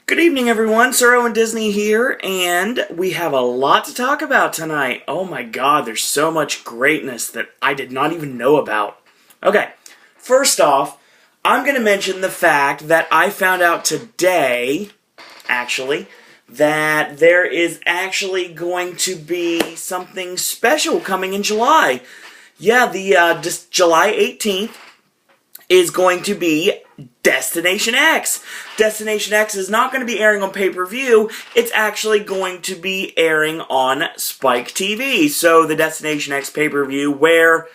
Good evening, everyone. Sir Owen Disney here, and we have a lot to talk about tonight. Oh my god, there's so much greatness that I did not even know about. Okay, first off, I'm going to mention the fact that I found out today, actually, that there is actually going to be something special coming in July. Yeah, the July 18th is going to be Destination X. Destination X is not going to be airing on pay-per-view. It's actually going to be airing on Spike TV. So the Destination X pay-per-view where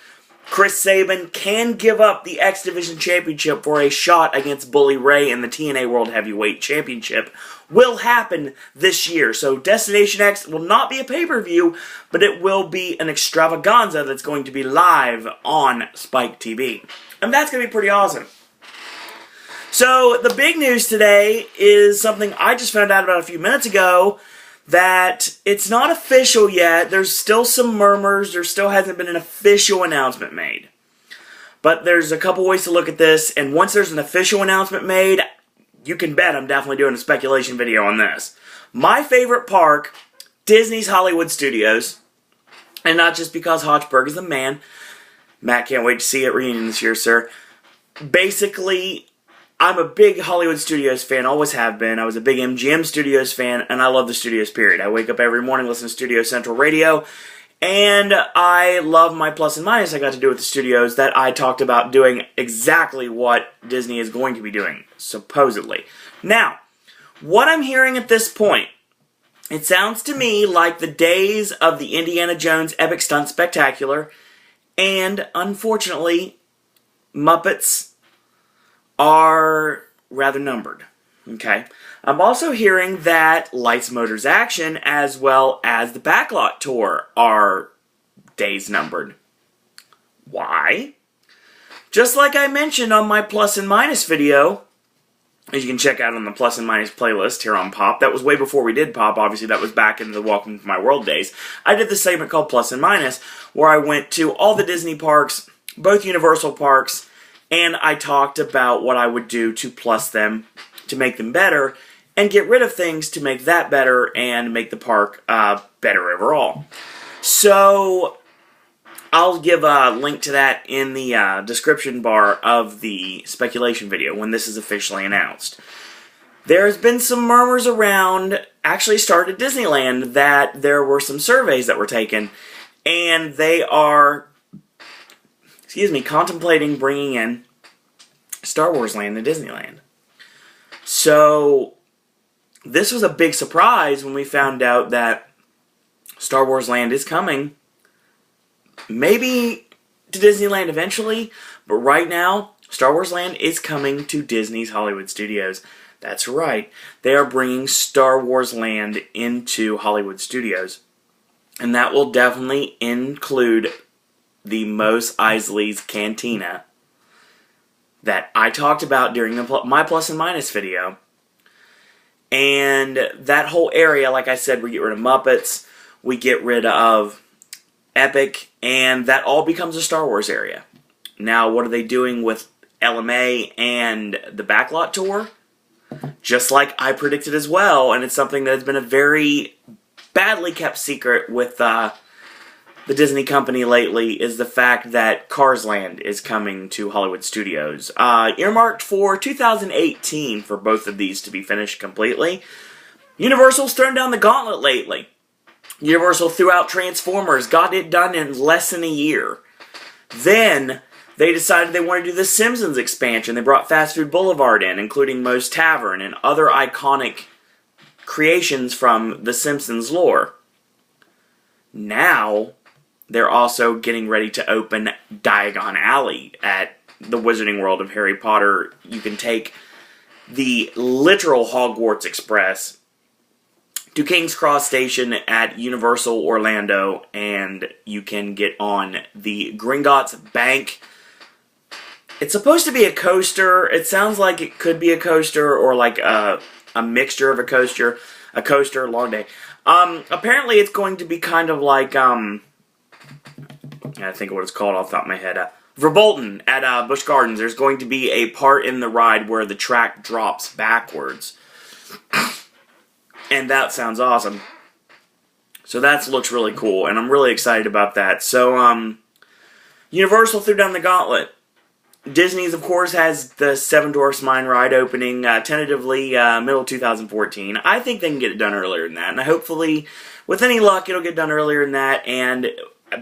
Chris Sabin can give up the X Division Championship for a shot against Bully Ray in the TNA World Heavyweight Championship will happen this year. So Destination X will not be a pay-per-view, but it will be an extravaganza that's going to be live on Spike TV. And that's going to be pretty awesome. So the big news today is something I just found out about a few minutes ago, that it's not official yet. There's still some murmurs. There still hasn't been an official announcement made. But there's a couple ways to look at this, and once there's an official announcement made, you can bet I'm definitely doing a speculation video on this. My favorite park, Disney's Hollywood Studios, and not just because Hochberg is the man. Matt, can't wait to see you at reunion this year, sir. Basically, I'm a big Hollywood Studios fan, always have been. I was a big MGM Studios fan, and I love the Studios, period. I wake up every morning, listen to Studio Central Radio, and I love my plus and minus I got to do with the studios that I talked about doing exactly what Disney is going to be doing, supposedly. Now, what I'm hearing at this point, it sounds to me like the days of the Indiana Jones Epic Stunt Spectacular and, unfortunately, Muppets are rather numbered. Okay? I'm also hearing that Lights, Motors, Action, as well as the Backlot Tour are days numbered. Why? Just like I mentioned on my plus and minus video, as you can check out on the plus and minus playlist here on Pop. That was way before we did Pop, obviously. That was back in the Welcome to My World days. I did this segment called Plus and Minus, where I went to all the Disney parks, both Universal parks, and I talked about what I would do to plus them, to make them better, and get rid of things to make that better and make the park better overall. So I'll give a link to that in the description bar of the speculation video when this is officially announced. There's been some murmurs around, actually started at Disneyland, that there were some surveys that were taken, and they are, contemplating bringing in Star Wars Land to Disneyland. So this was a big surprise when we found out that Star Wars Land is coming. Maybe to Disneyland eventually, but right now, Star Wars Land is coming to Disney's Hollywood Studios. That's right. They are bringing Star Wars Land into Hollywood Studios. And that will definitely include the Mos Eisley's Cantina that I talked about during my plus and minus video. And that whole area, like I said, we get rid of Muppets, we get rid of Epic, and that all becomes a Star Wars area. Now, what are they doing with LMA and the Backlot Tour? Just like I predicted as well, and it's something that has been a very badly kept secret with the Disney company lately, is the fact that Cars Land is coming to Hollywood Studios. Earmarked for 2018 for both of these to be finished completely. Universal's thrown down the gauntlet lately. Universal threw out Transformers, got it done in less than a year. Then they decided they wanted to do the Simpsons expansion. They brought Fast Food Boulevard in, including Moe's Tavern and other iconic creations from the Simpsons lore. Now, they're also getting ready to open Diagon Alley at the Wizarding World of Harry Potter. You can take the literal Hogwarts Express to King's Cross Station at Universal Orlando, and you can get on the Gringotts Bank. It's supposed to be a coaster. It sounds like it could be a coaster or like a mixture of a coaster, long day. Apparently it's going to be kind of like, I think of what it's called off the top of my head, Verbolten at Busch Gardens. There's going to be a part in the ride where the track drops backwards. and that sounds awesome. So that looks really cool, and I'm really excited about that. So, Universal threw down the gauntlet. Disney's, of course, has the Seven Dwarfs Mine Ride opening tentatively middle 2014. I think they can get it done earlier than that, and hopefully, with any luck, it'll get done earlier than that, and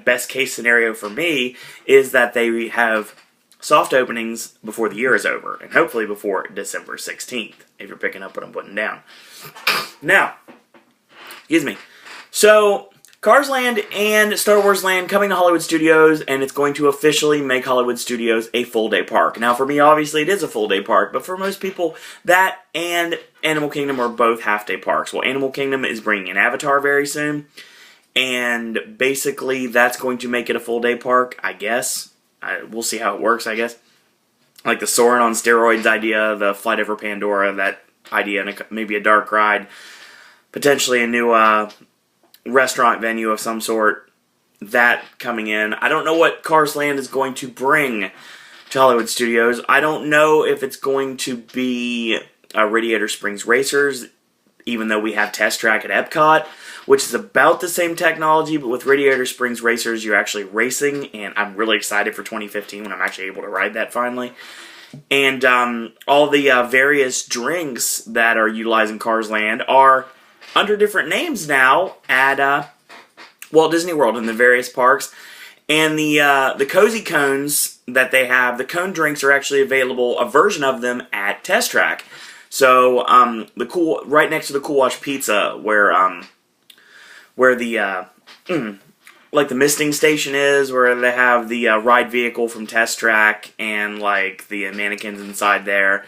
best case scenario for me is that they have soft openings before the year is over, and hopefully before December 16th, if you're picking up what I'm putting down. Now, excuse me. So, Cars Land and Star Wars Land coming to Hollywood Studios, and it's going to officially make Hollywood Studios a full-day park. Now, for me, obviously, it is a full-day park, but for most people, that and Animal Kingdom are both half-day parks. Well, Animal Kingdom is bringing an Avatar very soon, and basically, that's going to make it a full-day park, I guess. We'll see how it works, I guess. Like the Soarin' on Steroids idea, the Flight Over Pandora, that idea, and maybe a dark ride. Potentially a new restaurant venue of some sort, that coming in. I don't know what Cars Land is going to bring to Hollywood Studios. I don't know if it's going to be Radiator Springs Racers, even though we have Test Track at Epcot, which is about the same technology, but with Radiator Springs Racers, you're actually racing, and I'm really excited for 2015 when I'm actually able to ride that finally. And all the various drinks that are utilizing Cars Land are under different names now at Walt Disney World in the various parks. And the Cozy Cones that they have, the cone drinks are actually available, a version of them at Test Track. So right next to the Cool Wash Pizza, where the like the misting station is, where they have the ride vehicle from Test Track and like the mannequins inside there.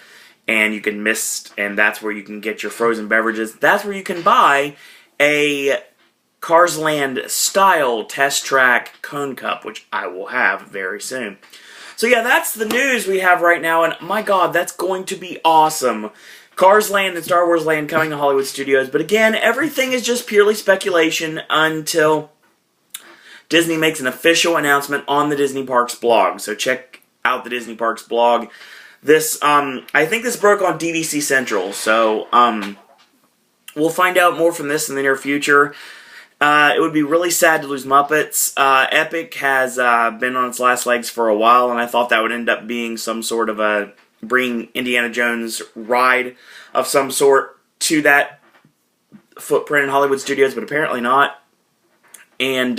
And you can mist, and that's where you can get your frozen beverages. That's where you can buy a Cars Land style Test Track cone cup, which I will have very soon. So yeah, that's the news we have right now, and my god, that's going to be awesome. Cars Land and Star Wars Land coming to Hollywood Studios, but again, everything is just purely speculation until Disney makes an official announcement on the Disney Parks blog. So check out the Disney Parks blog. This, I think this broke on DVC Central, so, we'll find out more from this in the near future. It would be really sad to lose Muppets. Epic has, been on its last legs for a while, and I thought that would end up being some sort of a, bring Indiana Jones ride of some sort to that footprint in Hollywood Studios, but apparently not. And,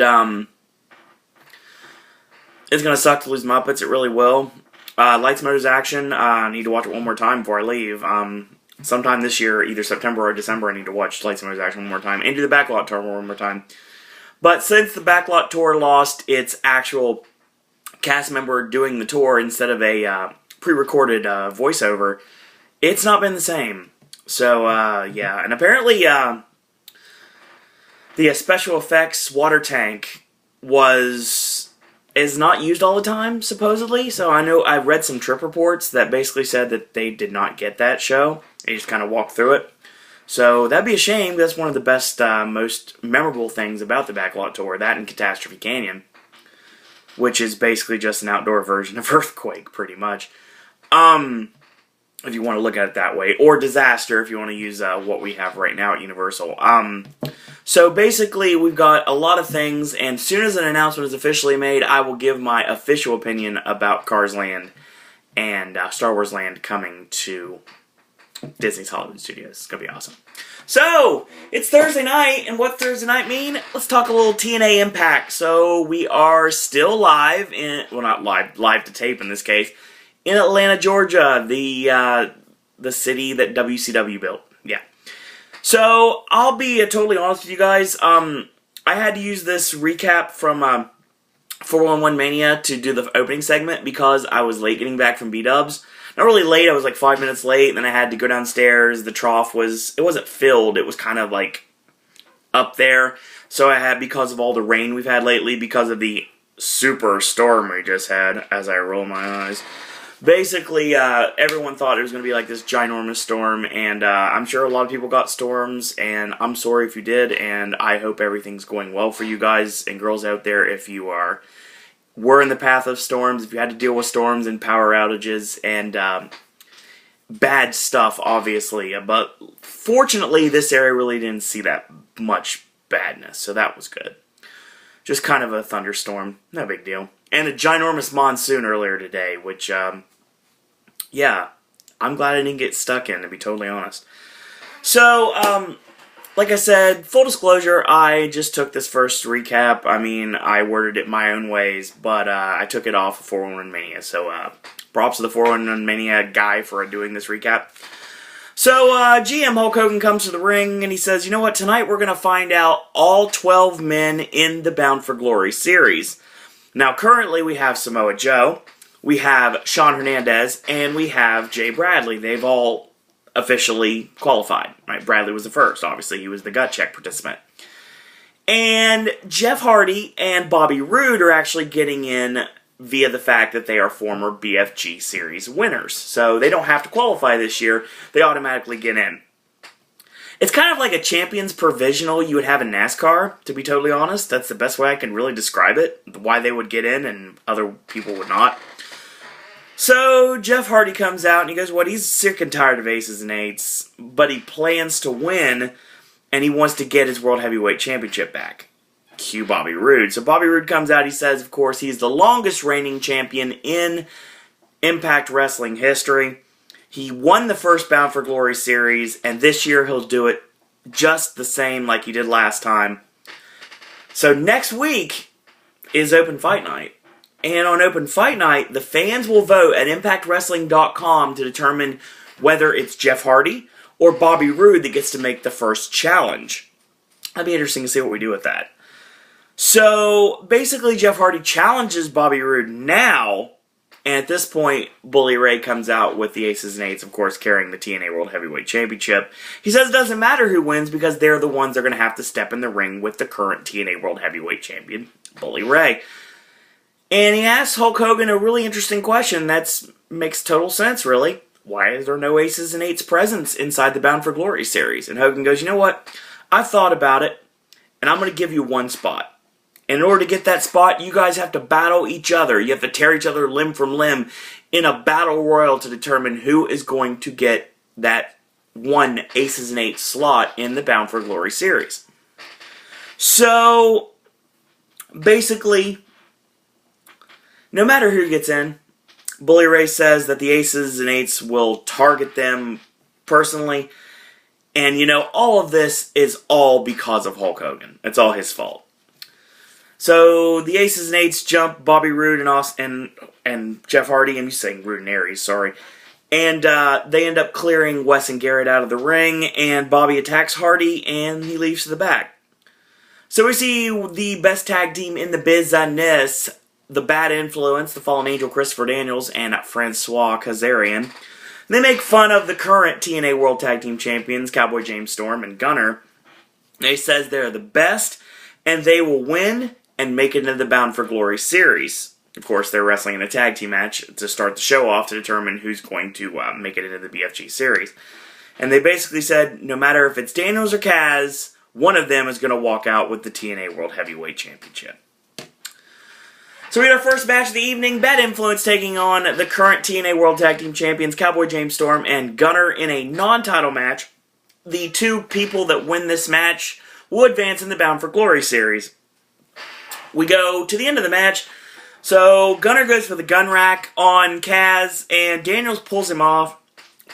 it's gonna suck to lose Muppets, it really will. Lights, Motors, Action, I need to watch it one more time before I leave. Sometime this year, either September or December, I need to watch Lights, Motors, Action one more time, and do the Backlot Tour one more time. But since the Backlot Tour lost its actual cast member doing the tour instead of a pre-recorded voiceover, it's not been the same. So, yeah, and apparently the special effects water tank is not used all the time, supposedly. So I read some trip reports that basically said that they did not get that show. They just kind of walked through it. So that'd be a shame. That's one of the best, most memorable things about the Backlot Tour. That and Catastrophe Canyon, which is basically just an outdoor version of Earthquake, pretty much. If you want to look at it that way. Or Disaster, if you want to use what we have right now at Universal. So basically, we've got a lot of things, and as soon as an announcement is officially made, I will give my official opinion about Cars Land and Star Wars Land coming to Disney's Hollywood Studios. It's going to be awesome. So, it's Thursday night, and what Thursday night mean? Let's talk a little TNA Impact. So, we are still live, well, not live to tape in this case, in Atlanta, Georgia, the city that WCW built. Yeah. So, I'll be totally honest with you guys. I had to use this recap from 411 Mania to do the opening segment because I was late getting back from B-Dubs. Not really late, I was like 5 minutes late, and then I had to go downstairs. The trough it wasn't filled, it was kind of like up there. So I had, because of all the rain we've had lately, because of the super storm we just had, as I roll my eyes. Basically, everyone thought it was going to be like this ginormous storm, and I'm sure a lot of people got storms, and I'm sorry if you did, and I hope everything's going well for you guys and girls out there if you were in the path of storms, if you had to deal with storms and power outages, and bad stuff, obviously, but fortunately this area really didn't see that much badness, so that was good. Just kind of a thunderstorm, no big deal. And a ginormous monsoon earlier today, which, yeah, I'm glad I didn't get stuck in, to be totally honest. So, like I said, full disclosure, I just took this first recap. I mean, I worded it my own ways, but I took it off of 411 Mania. So, props to the 411 Mania guy for doing this recap. So, GM Hulk Hogan comes to the ring, and he says, you know what, tonight we're going to find out all 12 men in the Bound for Glory series. Now, currently, we have Samoa Joe, we have Shawn Hernandez, and we have Jay Bradley. They've all officially qualified, right? Bradley was the first, obviously. He was the gut check participant. And Jeff Hardy and Bobby Roode are actually getting in via the fact that they are former BFG series winners. So they don't have to qualify this year. They automatically get in. It's kind of like a champions provisional you would have in NASCAR, to be totally honest. That's the best way I can really describe it. Why they would get in and other people would not. So, Jeff Hardy comes out and he goes, what, he's sick and tired of aces and eights, but he plans to win, and he wants to get his World Heavyweight Championship back. Cue Bobby Roode. So Bobby Roode comes out, he says, of course, he's the longest reigning champion in Impact Wrestling history. He won the first Bound for Glory series, and this year he'll do it just the same like he did last time. So next week is Open Fight Night. And on Open Fight Night, the fans will vote at ImpactWrestling.com to determine whether it's Jeff Hardy or Bobby Roode that gets to make the first challenge. That'd be interesting to see what we do with that. So, basically, Jeff Hardy challenges Bobby Roode now, and at this point, Bully Ray comes out with the Aces and Eights, of course, carrying the TNA World Heavyweight Championship. He says it doesn't matter who wins because they're the ones that are going to have to step in the ring with the current TNA World Heavyweight Champion, Bully Ray. And he asks Hulk Hogan a really interesting question that makes total sense, really. Why is there no Aces and Eights presence inside the Bound for Glory series? And Hogan goes, you know what? I've thought about it, and I'm going to give you one spot. And in order to get that spot, you guys have to battle each other. You have to tear each other limb from limb in a battle royal to determine who is going to get that one Aces and Eights slot in the Bound for Glory series. So, basically, no matter who gets in, Bully Ray says that the Aces and Eights will target them personally. And, you know, all of this is all because of Hulk Hogan. It's all his fault. So, the Aces and Eights jump Bobby Roode and Jeff Hardy. I'm just saying Roode and Aries, sorry. And they end up clearing Wes and Garrett out of the ring. And Bobby attacks Hardy and he leaves to the back. So, we see the best tag team in the business, the Bad Influence, the Fallen Angel Christopher Daniels, and Francois Kazarian. They make fun of the current TNA World Tag Team Champions, Cowboy James Storm and Gunner. They says they're the best, and they will win and make it into the Bound for Glory series. Of course, they're wrestling in a tag team match to start the show off to determine who's going to make it into the BFG series. And they basically said, no matter if it's Daniels or Kaz, one of them is going to walk out with the TNA World Heavyweight Championship. So we had our first match of the evening, Bad Influence taking on the current TNA World Tag Team Champions, Cowboy James Storm and Gunner in a non-title match. The two people that win this match will advance in the Bound for Glory series. We go to the end of the match. So Gunner goes for the gun rack on Kaz, and Daniels pulls him off,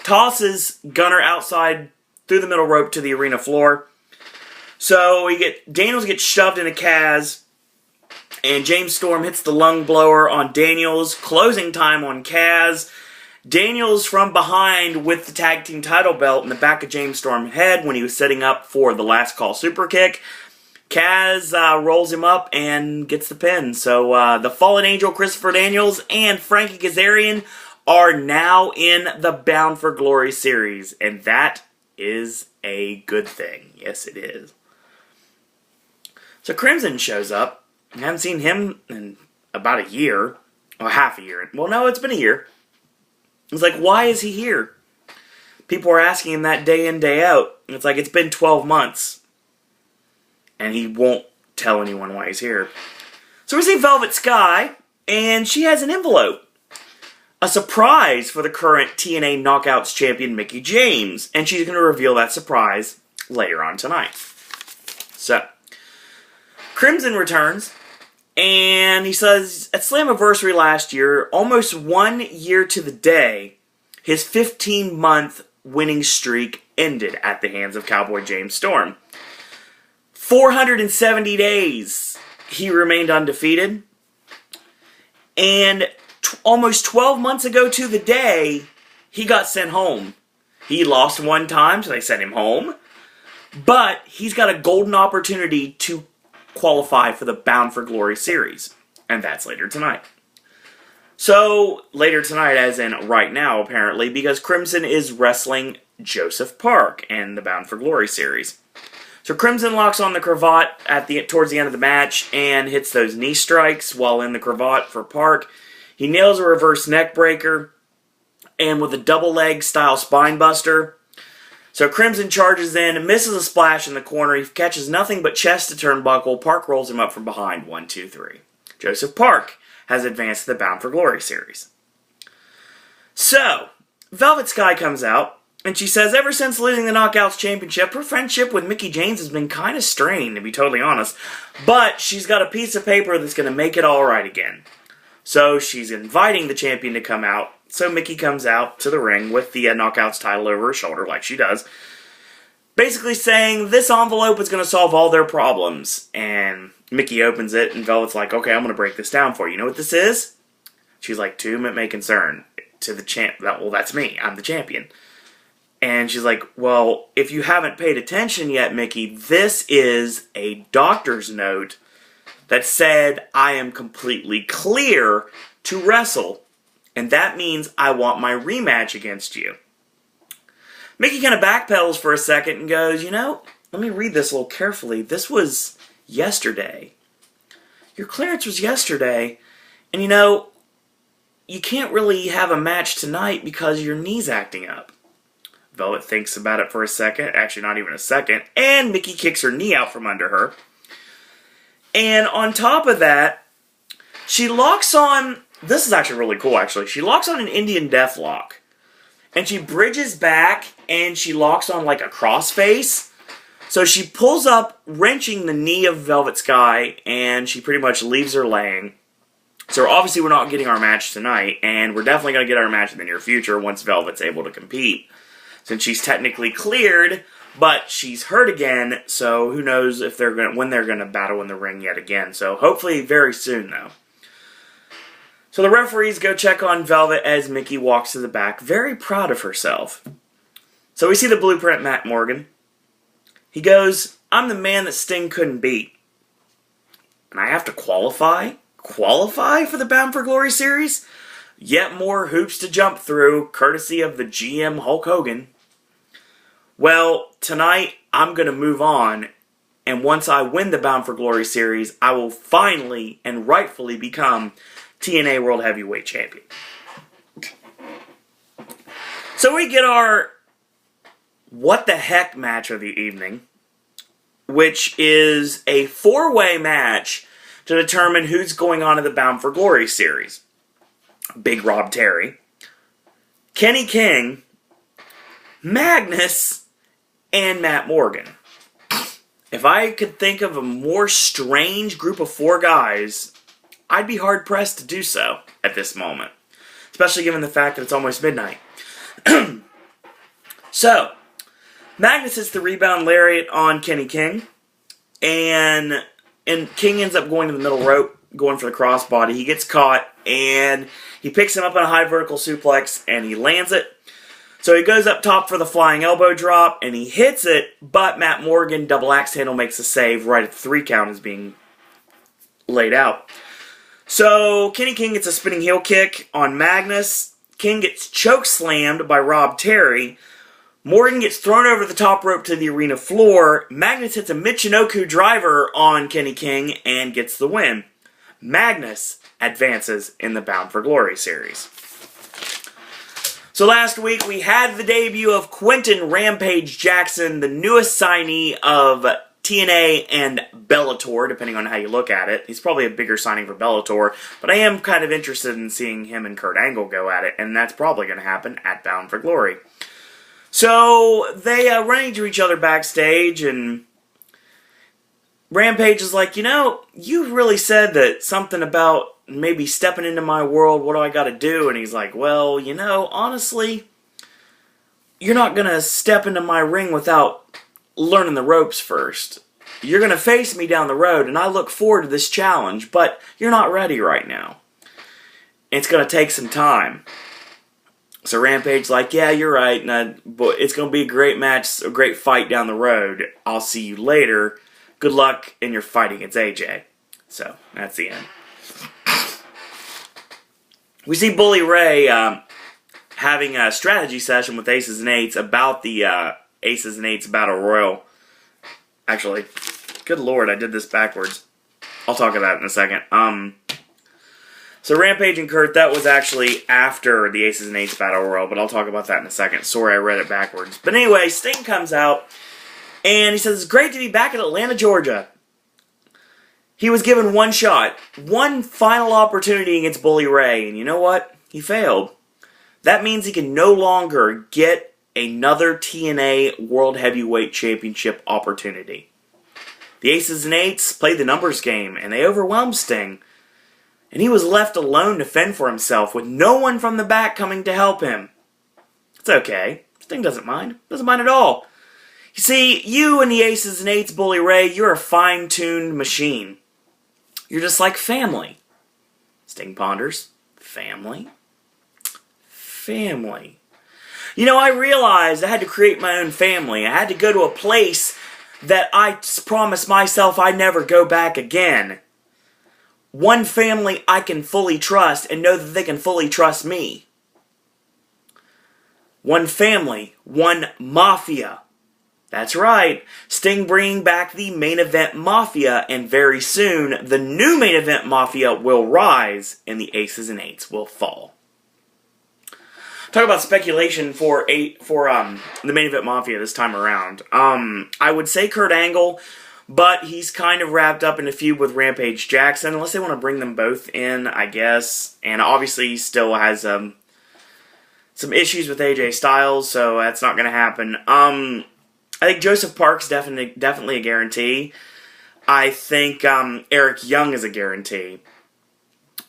tosses Gunner outside through the middle rope to the arena floor. So Daniels gets shoved into Kaz, and James Storm hits the lung blower on Daniels. Closing time on Kaz. Daniels from behind with the tag team title belt in the back of James Storm's head when he was setting up for the last call super kick. Kaz rolls him up and gets the pin. So the Fallen Angel Christopher Daniels and Frankie Kazarian are now in the Bound for Glory series. And that is a good thing. Yes, it is. So Crimson shows up. I haven't seen him in about a year. Or half a year. Well, no, it's been a year. It's like, why is he here? People are asking him that day in, day out. And it's like, it's been 12 months. And he won't tell anyone why he's here. So we see Velvet Sky, and she has an envelope. a surprise for the current TNA Knockouts champion Mickie James, and she's going to reveal that surprise later on tonight. So, Crimson returns, and he says, at Slammiversary last year, almost 1 year to the day, his 15-month winning streak ended at the hands of Cowboy James Storm. 470 days he remained undefeated, and almost 12 months ago to the day, he got sent home. He lost one time, so they sent him home, but he's got a golden opportunity to qualify for the Bound for Glory series, and that's later tonight. So, later tonight, as in right now, apparently, because Crimson is wrestling Joseph Park in the Bound for Glory series. So Crimson locks on the cravat towards the end of the match and hits those knee strikes while in the cravat for Park. He nails a reverse neck breaker and with a double leg style spine buster. So Crimson charges in and misses a splash in the corner. He catches nothing but chest to turnbuckle. Park rolls him up from behind. 1, 2, 3. Joseph Park has advanced to the Bound for Glory series. So, Velvet Sky comes out, and she says ever since losing the Knockouts Championship, her friendship with Mickie James has been kind of strained, to be totally honest. But she's got a piece of paper that's going to make it all right again. So she's inviting the champion to come out. So Mickie comes out to the ring with the Knockouts title over her shoulder, like she does. Basically saying, this envelope is going to solve all their problems. And Mickie opens it, and Velvet's like, okay, I'm going to break this down for you. You know what this is? She's like, to whom it may concern. To the champ. Well, that's me. I'm the champion. And she's like, well, if you haven't paid attention yet, Mickie, this is a doctor's note that said I am completely clear to wrestle. And that means I want my rematch against you. Mickie kind of backpedals for a second and goes, you know, let me read this a little carefully. This was yesterday. Your clearance was yesterday. And you know, you can't really have a match tonight because your knee's acting up. Velvet thinks about it for a second. Actually, not even a second. And Mickie kicks her knee out from under her. And on top of that, she locks on... This is actually really cool, actually. She locks on an Indian Death Lock. And she bridges back, and she locks on like a crossface. So she pulls up, wrenching the knee of Velvet Sky, and she pretty much leaves her laying. So obviously we're not getting our match tonight, and we're definitely going to get our match in the near future once Velvet's able to compete. Since she's technically cleared, but she's hurt again, so who knows if when they're going to battle in the ring yet again. So hopefully very soon, though. So the referees go check on Velvet as Mickie walks to the back, very proud of herself. So we see the blueprint Matt Morgan. He goes, I'm the man that Sting couldn't beat. And I have to qualify? Qualify for the Bound for Glory series? Yet more hoops to jump through, courtesy of the GM Hulk Hogan. Well, tonight I'm going to move on, and once I win the Bound for Glory series, I will finally and rightfully become TNA World Heavyweight Champion. So we get our what the heck match of the evening, which is a 4-way match to determine who's going on in the Bound for Glory series. Big Rob Terry, Kenny King, Magnus, and Matt Morgan. If I could think of a more strange group of 4 guys, I'd be hard-pressed to do so at this moment. Especially given the fact that it's almost midnight. So, Magnus hits the rebound lariat on Kenny King. And King ends up going to the middle rope, going for the crossbody. He gets caught, and he picks him up on a high vertical suplex, and he lands it. So he goes up top for the flying elbow drop, and he hits it, but Matt Morgan, double axe handle, makes a save right at the 3 count is being laid out. So Kenny King gets a spinning heel kick on Magnus. King gets choke slammed by Rob Terry. Morgan gets thrown over the top rope to the arena floor. Magnus hits a Michinoku driver on Kenny King and gets the win. Magnus advances in the Bound for Glory series. So last week we had the debut of Quentin Rampage Jackson, the newest signee of TNA and Bellator, depending on how you look at it. He's probably a bigger signing for Bellator, but I am kind of interested in seeing him and Kurt Angle go at it, and that's probably going to happen at Bound for Glory. So they run into each other backstage, and Rampage is like, you really said that something about maybe stepping into my world, what do I got to do? And he's like, well, honestly, you're not going to step into my ring without learning the ropes first. You're going to face me down the road, and I look forward to this challenge, but you're not ready right now. It's going to take some time. So Rampage's like, yeah, you're right, but it's going to be a great match, a great fight down the road. I'll see you later. Good luck in your fight against AJ. So, that's the end. We see Bully Ray having a strategy session with Aces and Eights about the Aces and Eights Battle Royal. Actually, good lord, I did this backwards. I'll talk about it in a second. So Rampage and Kurt, that was actually after the Aces and Eights Battle Royal, but I'll talk about that in a second. Sorry, I read it backwards. But anyway, Sting comes out, and he says, it's great to be back in Atlanta, Georgia. He was given one shot, one final opportunity against Bully Ray, and you know what? He failed. That means he can no longer get another TNA World Heavyweight Championship opportunity. The Aces and Eights played the numbers game, and they overwhelmed Sting. And he was left alone to fend for himself, with no one from the back coming to help him. It's okay. Sting doesn't mind. Doesn't mind at all. You see, you and the Aces and Eights, Bully Ray, you're a fine-tuned machine. You're just like family. Sting ponders. Family? Family. I realized I had to create my own family. I had to go to a place that I promised myself I'd never go back again. One family I can fully trust and know that they can fully trust me. One family, one mafia. That's right, Sting bringing back the Main Event Mafia, and very soon, the new Main Event Mafia will rise, and the Aces and Eights will fall. Talk about speculation for the Main Event Mafia this time around. I would say Kurt Angle, but he's kind of wrapped up in a feud with Rampage Jackson, unless they want to bring them both in, I guess. And obviously he still has some issues with AJ Styles, so that's not going to happen. I think Joseph Park's definitely a guarantee. I think Eric Young is a guarantee.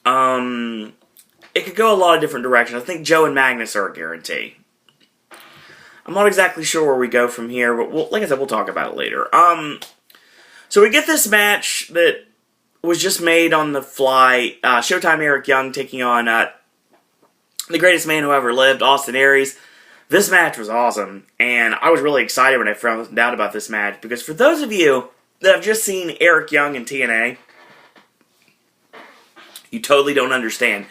It could go a lot of different directions. I think Joe and Magnus are a guarantee. I'm not exactly sure where we go from here, but like I said, we'll talk about it later. So we get this match that was just made on the fly. Showtime Eric Young taking on the greatest man who ever lived, Austin Aries. This match was awesome, and I was really excited when I found out about this match, because for those of you that have just seen Eric Young in TNA, you totally don't understand.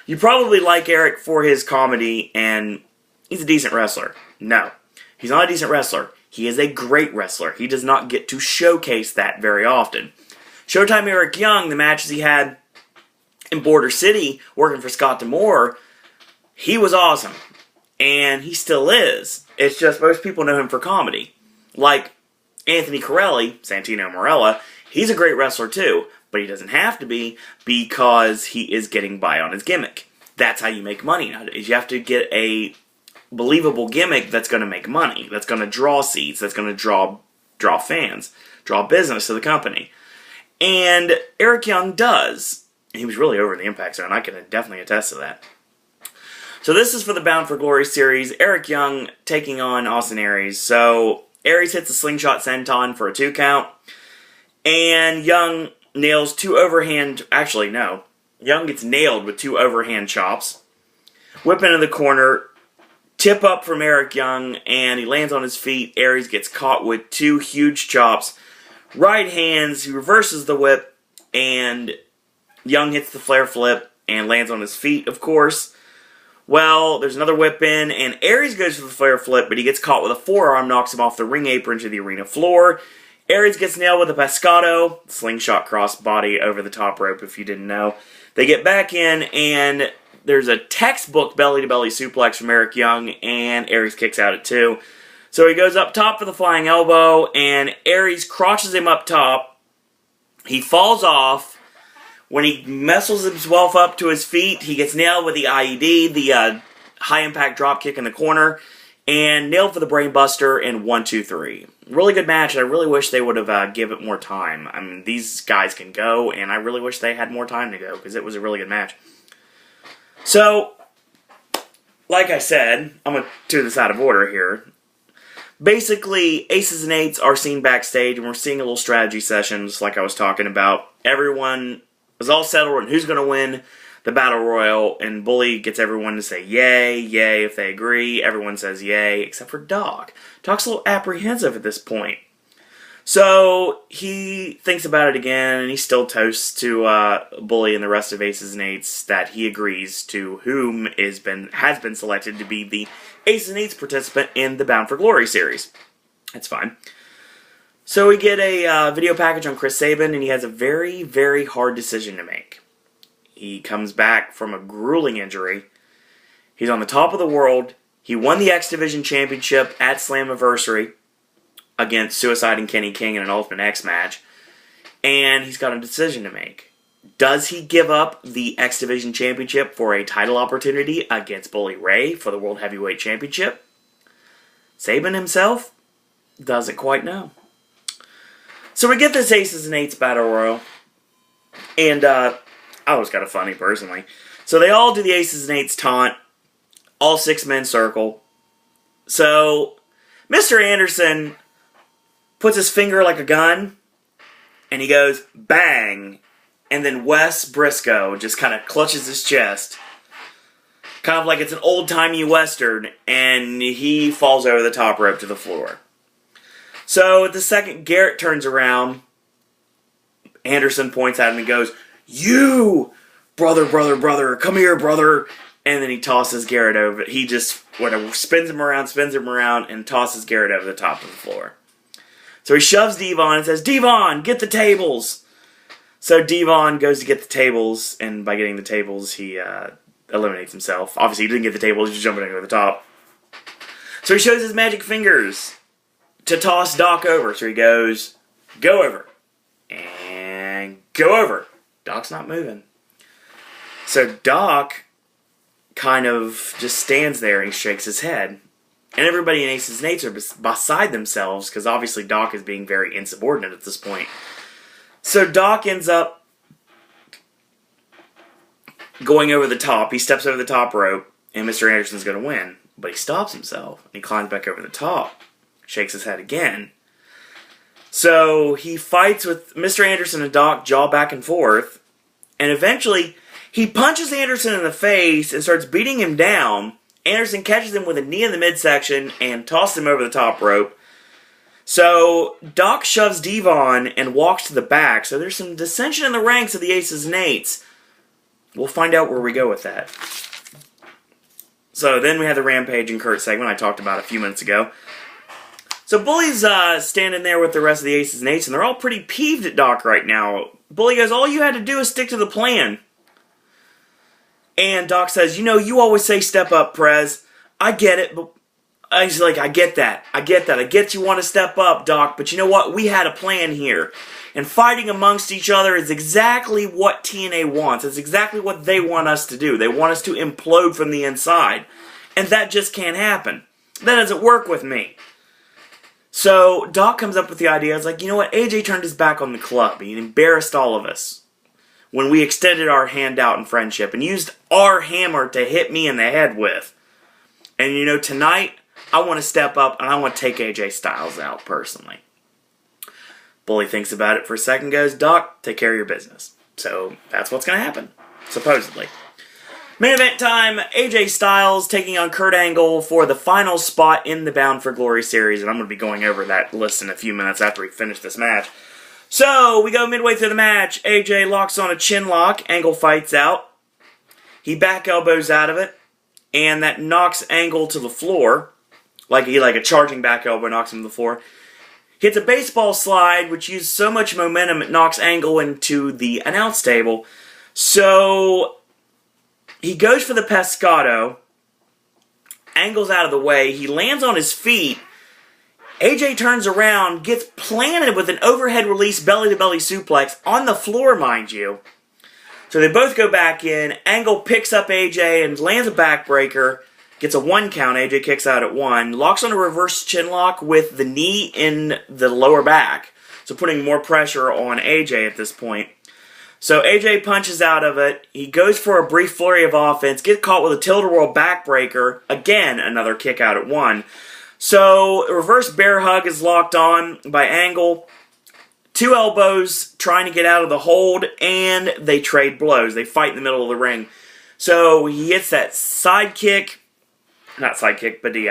You probably like Eric for his comedy, and he's a decent wrestler. No, he's not a decent wrestler. He is a great wrestler. He does not get to showcase that very often. Showtime Eric Young, the matches he had in Border City, working for Scott D'Amore, he was awesome. And he still is. It's just most people know him for comedy. Like Anthony Corelli, Santino Marella, he's a great wrestler too. But he doesn't have to be, because he is getting by on his gimmick. That's how you make money nowadays. You have to get a believable gimmick that's going to make money, that's going to draw seats, that's going to draw fans, draw business to the company. And Eric Young does. He was really over in the Impact Zone. I can definitely attest to that. So this is for the Bound for Glory series. Eric Young taking on Austin Aries. So Aries hits a slingshot senton for a 2 count. And Young nails 2 overhand... Actually, no. Young gets nailed with 2 overhand chops. Whip into the corner. Tip up from Eric Young. And he lands on his feet. Aries gets caught with 2 huge chops. Right hands. He reverses the whip. And Young hits the flare flip. And lands on his feet, of course. Well, there's another whip in, and Aries goes for the flare flip, but he gets caught with a forearm, knocks him off the ring apron to the arena floor. Aries gets nailed with a pescado, slingshot crossbody over the top rope, if you didn't know. They get back in, and there's a textbook belly-to-belly suplex from Eric Young, and Aries kicks out at 2. So he goes up top for the flying elbow, and Aries crotches him up top. He falls off. When he muscles himself up to his feet, he gets nailed with the IED, the high-impact drop kick in the corner, and nailed for the brain buster in 1, 2, 3. Really good match, and I really wish they would have given it more time. I mean, these guys can go, and I really wish they had more time to go, because it was a really good match. So, like I said, I'm going to do this out of order here. Basically, aces and eights are seen backstage, and we're seeing a little strategy session, just like I was talking about. Everyone is all settled on who's going to win the Battle Royal, and Bully gets everyone to say yay, yay if they agree. Everyone says yay, except for Doc. Doc's a little apprehensive at this point. So, he thinks about it again, and he still toasts to Bully and the rest of Aces and Eights that he agrees to whom has been selected to be the Aces and Eights participant in the Bound for Glory series. That's fine. So we get a video package on Chris Sabin, and he has a very, very hard decision to make. He comes back from a grueling injury. He's on the top of the world. He won the X Division Championship at Slammiversary against Suicide and Kenny King in an Ultimate X match. And he's got a decision to make. Does he give up the X Division Championship for a title opportunity against Bully Ray for the World Heavyweight Championship? Sabin himself doesn't quite know. So we get this Aces and Eights Battle Royal. And I was kind of funny, personally. So they all do the Aces and Eights taunt. All 6 men circle. So Mr. Anderson puts his finger like a gun. And he goes, bang. And then Wes Briscoe just kind of clutches his chest. Kind of like it's an old-timey Western. And he falls over the top rope to the floor. So, the second Garrett turns around, Anderson points at him and goes, you! Brother, brother, brother, come here, brother! And then he tosses Garrett over. He just, spins him around, and tosses Garrett over the top of the floor. So he shoves Devon and says, Devon, get the tables! So Devon goes to get the tables, and by getting the tables, he eliminates himself. Obviously, he didn't get the tables, he's just jumping over the top. So he shows his magic fingers to toss Doc over. So he goes, go over. And go over. Doc's not moving. So Doc kind of just stands there and he shakes his head. And everybody in Aces and Eights are beside themselves because obviously Doc is being very insubordinate at this point. So Doc ends up going over the top. He steps over the top rope and Mr. Anderson's going to win. But he stops himself and he climbs back over the top. Shakes his head again. So he fights with Mr. Anderson and Doc, jaw back and forth. And eventually, he punches Anderson in the face and starts beating him down. Anderson catches him with a knee in the midsection and tosses him over the top rope. So Doc shoves Devon and walks to the back. So there's some dissension in the ranks of the Aces and Eights. We'll find out where we go with that. So then we have the Rampage and Kurt segment I talked about a few minutes ago. So Bully's standing there with the rest of the Aces and Eights, and they're all pretty peeved at Doc right now. Bully goes, all you had to do is stick to the plan. And Doc says, you know, you always say step up, Prez. I get it, but he's like, I get that. I get you want to step up, Doc, but you know what? We had a plan here. And fighting amongst each other is exactly what TNA wants. It's exactly what they want us to do. They want us to implode from the inside. And that just can't happen. That doesn't work with me. So Doc comes up with the idea. It's like, you know what? AJ turned his back on the club. He embarrassed all of us when we extended our hand out in friendship and used our hammer to hit me in the head with. And you know, tonight, I want to step up and I want to take AJ Styles out personally. Bully thinks about it for a second, goes, Doc, take care of your business. So that's what's going to happen, supposedly. Main event time, AJ Styles taking on Kurt Angle for the final spot in the Bound for Glory series, and I'm going to be going over that list in a few minutes after we finish this match. So, we go midway through the match, AJ locks on a chin lock, Angle fights out, he back elbows out of it, and that knocks Angle to the floor, like a charging back elbow knocks him to the floor. Hits a baseball slide, which used so much momentum it knocks Angle into the announce table. So he goes for the pescado. Angle's out of the way. He lands on his feet, AJ turns around, gets planted with an overhead release belly-to-belly suplex on the floor, mind you. So they both go back in. Angle picks up AJ and lands a backbreaker. Gets a 1 count. AJ kicks out at 1. Locks on a reverse chin lock with the knee in the lower back. So putting more pressure on AJ at this point. So AJ punches out of it. He goes for a brief flurry of offense. Gets caught with a tilt-a-whirl backbreaker. Again, another kick out at 1. So a reverse bear hug is locked on by Angle. 2 elbows trying to get out of the hold, and they trade blows. They fight in the middle of the ring. So he hits that side kick, not side kick, but the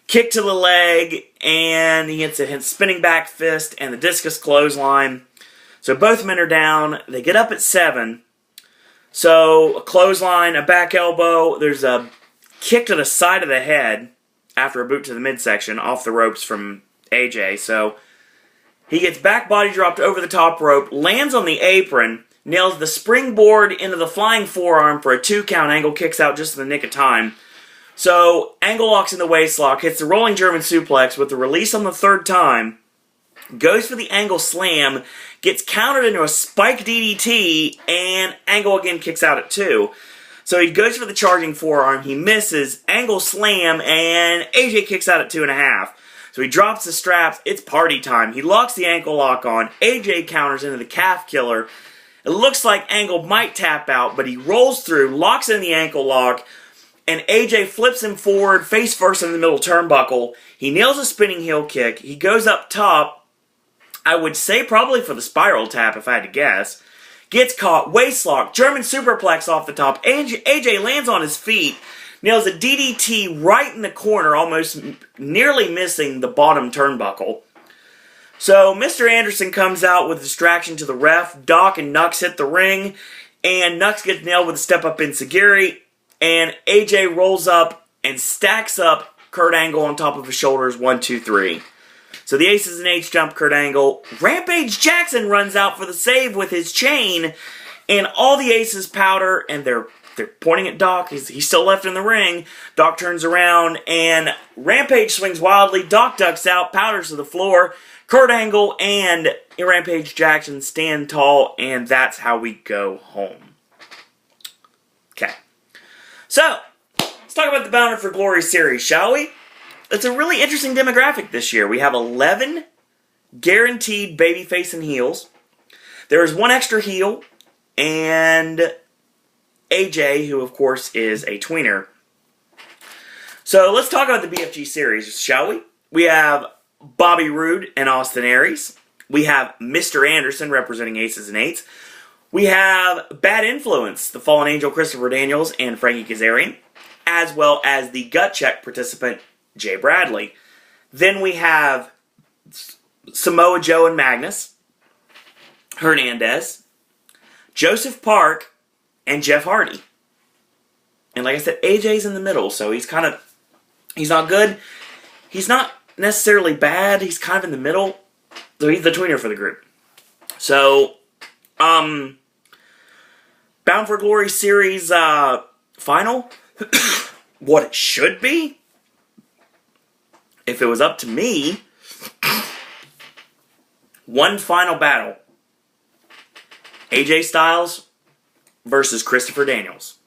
kick to the leg, and he hits a spinning back fist and the discus clothesline. So both men are down. They get up at 7. So a clothesline, a back elbow. There's a kick to the side of the head after a boot to the midsection off the ropes from AJ. So he gets back body dropped over the top rope, lands on the apron, nails the springboard into the flying forearm for a 2 count. Angle kicks out just in the nick of time. So Angle locks in the waist lock, hits the rolling German suplex with the release on the 3rd time, goes for the Angle slam, gets countered into a spike DDT, and Angle again kicks out at 2. So he goes for the charging forearm, he misses, Angle slam, and AJ kicks out at 2.5. So he drops the straps, it's party time. He locks the ankle lock on, AJ counters into the calf killer. It looks like Angle might tap out, but he rolls through, locks in the ankle lock, and AJ flips him forward, face first in the middle turnbuckle. He nails a spinning heel kick, he goes up top, I would say probably for the spiral tap if I had to guess. Gets caught, waistlock, German superplex off the top. AJ lands on his feet, nails a DDT right in the corner, almost nearly missing the bottom turnbuckle. So Mr. Anderson comes out with a distraction to the ref. Doc and Nux hit the ring, and Nux gets nailed with a step-up enziguri, and AJ rolls up and stacks up Kurt Angle on top of his shoulders, 1, 2, 3. So the Aces and Eights jump Kurt Angle. Rampage Jackson runs out for the save with his chain. And all the Aces powder, and they're pointing at Doc. He's still left in the ring. Doc turns around, and Rampage swings wildly. Doc ducks out, powders to the floor. Kurt Angle and Rampage Jackson stand tall, and that's how we go home. Okay. So, let's talk about the Bound for Glory series, shall we? It's a really interesting demographic this year. We have 11 guaranteed babyface and heels. There is 1 extra heel, and AJ, who of course is a tweener. So let's talk about the BFG series, shall we? We have Bobby Roode and Austin Aries. We have Mr. Anderson representing Aces and Eights. We have Bad Influence, the Fallen Angel Christopher Daniels and Frankie Kazarian, as well as the gut check participant Jay Bradley. Then we have Samoa Joe and Magnus, Hernandez, Joseph Park, and Jeff Hardy. And like I said, AJ's in the middle, so he's not good. He's not necessarily bad. He's kind of in the middle. So he's the tweener for the group. So, Bound for Glory series final. What it should be, if it was up to me, 1 final battle. AJ Styles versus Christopher Daniels.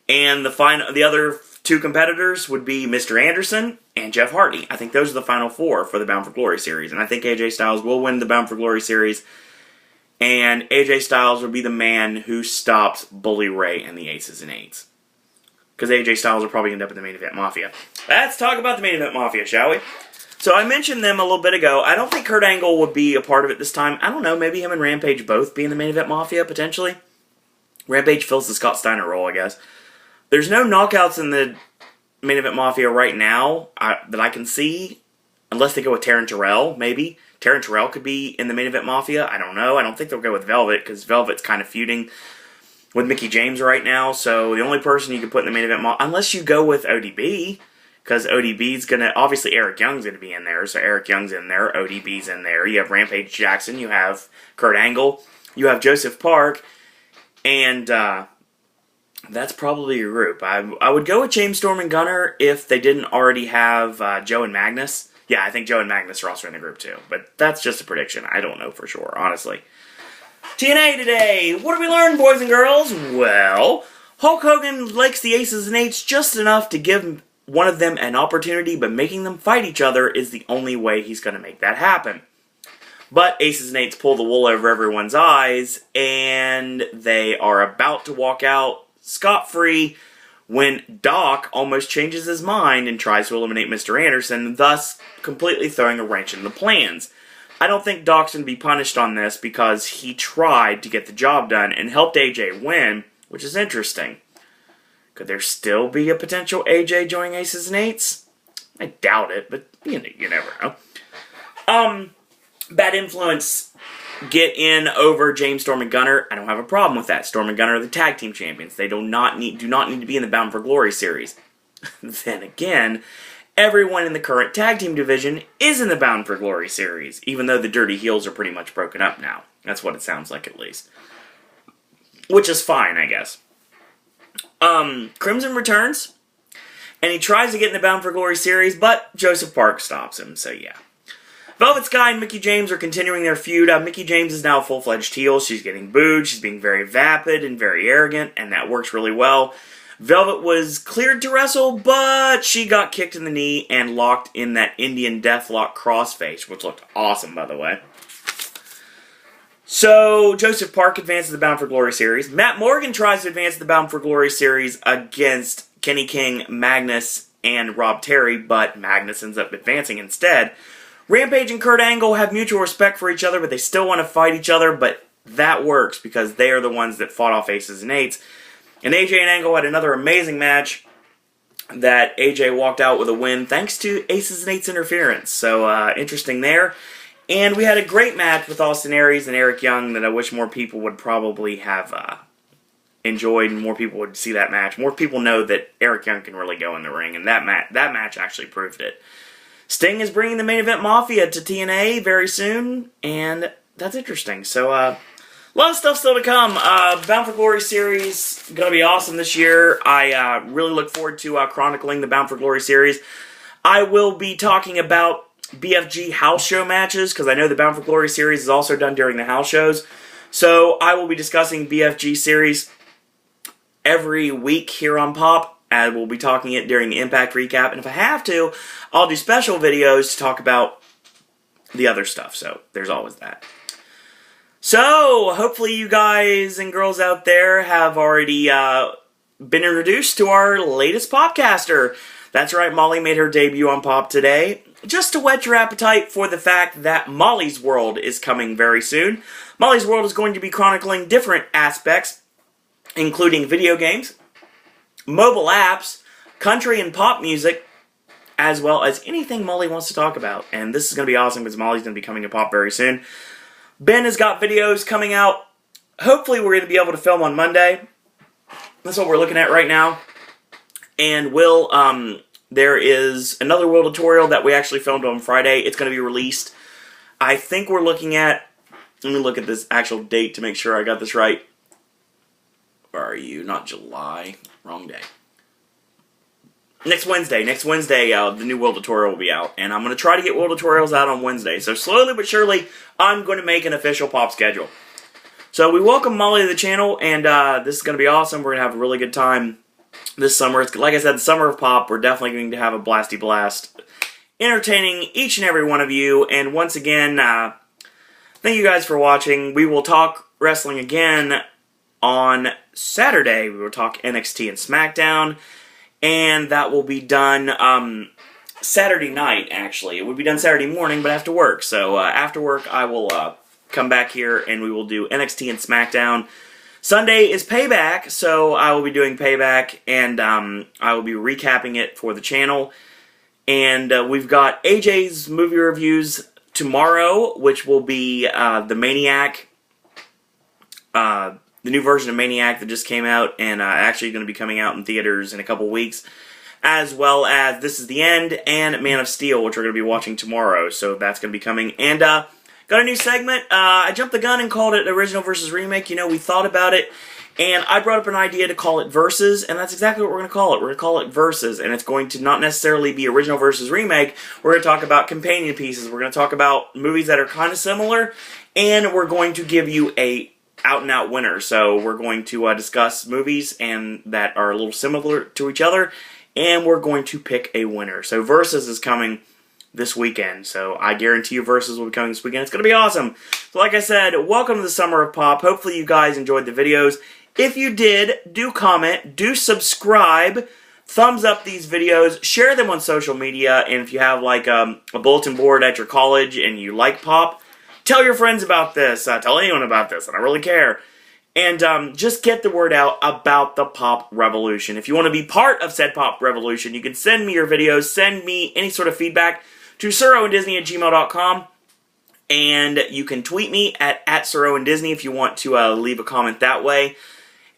And the other 2 competitors would be Mr. Anderson and Jeff Hardy. I think those are the final 4 for the Bound for Glory series. And I think AJ Styles will win the Bound for Glory series. And AJ Styles will be the man who stops Bully Ray and the Aces and Eights. Because AJ Styles will probably end up in the Main Event Mafia. Let's talk about the Main Event Mafia, shall we? So I mentioned them a little bit ago. I don't think Kurt Angle would be a part of it this time. I don't know, maybe him and Rampage both be in the Main Event Mafia, potentially. Rampage fills the Scott Steiner role, I guess. There's no knockouts in the Main Event Mafia right now that I can see. Unless they go with Taryn Terrell, maybe. Taryn Terrell could be in the Main Event Mafia. I don't know. I don't think they'll go with Velvet, because Velvet's kind of feuding with Mickie James right now. So the only person you could put in the Main Event Mafia, unless you go with ODB, because ODB's going to, obviously Eric Young's going to be in there, so Eric Young's in there, ODB's in there, you have Rampage Jackson, you have Kurt Angle, you have Joseph Park, and That's probably your group. I would go with James Storm and Gunner if they didn't already have Joe and Magnus. Yeah, I think Joe and Magnus are also in the group too. But that's just a prediction. I don't know for sure, honestly. TNA today. What did we learn, boys and girls? Well, Hulk Hogan likes the Aces and Eights just enough to give one of them an opportunity, but making them fight each other is the only way he's going to make that happen. But Aces and Eights pull the wool over everyone's eyes, and they are about to walk out scot-free when Doc almost changes his mind and tries to eliminate Mr. Anderson, thus completely throwing a wrench in the plans. I don't think Doc's going to be punished on this because he tried to get the job done and helped AJ win, which is interesting. Could there still be a potential AJ joining Aces and Eights? I doubt it, but you never know. Bad Influence get in over James, Storm, and Gunner. I don't have a problem with that. Storm and Gunner are the tag team champions. They do not need to be in the Bound for Glory series. Then again, everyone in the current tag team division is in the Bound for Glory series, even though the Dirty Heels are pretty much broken up now. That's what it sounds like, at least. Which is fine, I guess. Crimson returns, and he tries to get in the Bound for Glory series, but Joseph Park stops him, so yeah. Velvet Sky and Mickie James are continuing their feud. Mickie James is now a full-fledged heel. She's getting booed. She's being very vapid and very arrogant, and that works really well. Velvet was cleared to wrestle, but she got kicked in the knee and locked in that Indian Deathlock crossface, which looked awesome, by the way. So, Joseph Park advances the Bound for Glory series. Matt Morgan tries to advance the Bound for Glory series against Kenny King, Magnus, and Rob Terry, but Magnus ends up advancing instead. Rampage and Kurt Angle have mutual respect for each other, but they still want to fight each other, but that works because they are the ones that fought off Aces and Eights. And AJ and Angle had another amazing match that AJ walked out with a win thanks to Aces and Eights interference. So, interesting there. And we had a great match with Austin Aries and Eric Young that I wish more people would probably have enjoyed and more people would see that match. More people know that Eric Young can really go in the ring, and that match actually proved it. Sting is bringing the Main Event Mafia to TNA very soon, and that's interesting. So, a lot of stuff still to come. Bound for Glory series, going to be awesome this year. I really look forward to chronicling the Bound for Glory series. I will be talking about BFG house show matches, because I know the Bound for Glory series is also done during the house shows. So, I will be discussing BFG series every week here on Pop. And we'll be talking it during the Impact recap. And if I have to, I'll do special videos to talk about the other stuff. So, there's always that. So, hopefully you guys and girls out there have already been introduced to our latest Popcaster. That's right, Molly made her debut on Pop today. Just to whet your appetite for the fact that Molly's World is coming very soon. Molly's World is going to be chronicling different aspects, including video games, mobile apps, country and pop music, as well as anything Molly wants to talk about. And this is going to be awesome because Molly's going to be coming to Pop very soon. Ben has got videos coming out. Hopefully we're going to be able to film on Monday. That's what we're looking at right now. And there is another World tutorial that we actually filmed on Friday. It's going to be released. I think we're looking at, let me look at this actual date to make sure I got this right. Where are you? Not July. Wrong day. Next Wednesday, the new World tutorial will be out. And I'm going to try to get World tutorials out on Wednesday. So slowly but surely, I'm going to make an official Pop schedule. So we welcome Molly to the channel, and this is going to be awesome. We're going to have a really good time this summer. It's, like I said, the summer of Pop. We're definitely going to have a blasty blast entertaining each and every one of you. And once again, thank you guys for watching. We will talk wrestling again on Saturday. We will talk NXT and SmackDown, and that will be done Saturday night, actually. It would be done Saturday morning, but after work. So after work, I will come back here, and we will do NXT and SmackDown. Sunday is Payback, so I will be doing Payback, and I will be recapping it for the channel. And we've got AJ's movie reviews tomorrow, which will be the Maniac, the new version of Maniac that just came out, and actually going to be coming out in theaters in a couple weeks, as well as This Is the End and Man of Steel, which we're going to be watching tomorrow, so that's going to be coming. And got a new segment. I jumped the gun and called it Original versus Remake. You know, we thought about it, And I brought up an idea to call it Versus, and that's exactly what we're going to call it. We're going to call it Versus, and it's going to not necessarily be original versus remake. We're going to talk about companion pieces. We're going to talk about movies that are kind of similar, and we're going to give you a out-and-out winner. So we're going to discuss movies and that are a little similar to each other, and we're going to pick a winner. So Versus is coming this weekend. So I guarantee you Versus will be coming this weekend. It's going to be awesome. So like I said, welcome to the Summer of Pop. Hopefully you guys enjoyed the videos. If you did, do comment, do subscribe, thumbs up these videos, share them on social media, and if you have like a bulletin board at your college and you like pop, tell your friends about this. Tell anyone about this. I don't really care. And just get the word out about the pop revolution. If you want to be part of said pop revolution, you can send me your videos, send me any sort of feedback to siroandisney@gmail.com. And you can tweet me at siroandisney if you want to leave a comment that way.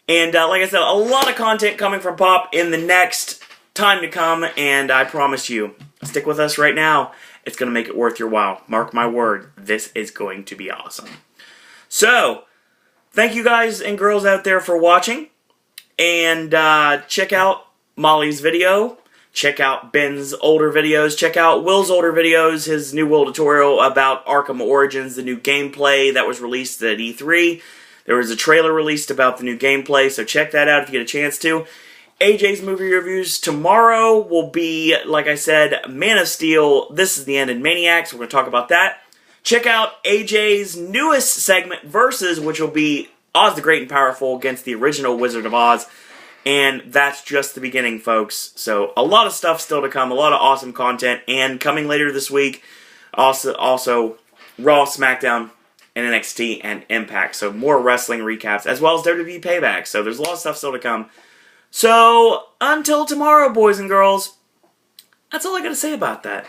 And like I said, a lot of content coming from Pop in the next time to come, and I promise you, stick with us right now. It's going to make it worth your while. Mark my word, this is going to be awesome. So, thank you guys and girls out there for watching, and check out Molly's video, check out Ben's older videos, check out Will's older videos, his new Will tutorial about Arkham Origins, the new gameplay that was released at E3. There was a trailer released about the new gameplay, so check that out if you get a chance to. AJ's movie reviews tomorrow will be, like I said, Man of Steel, This is the End, and Maniacs. We're going to talk about that. Check out AJ's newest segment, Versus, which will be Oz the Great and Powerful against the original Wizard of Oz. And that's just the beginning, folks. So a lot of stuff still to come, a lot of awesome content, and coming later this week, also Raw, SmackDown, and NXT and Impact. So more wrestling recaps, as well as WWE Payback. So there's a lot of stuff still to come. So until tomorrow, boys and girls, that's all I got to say about that.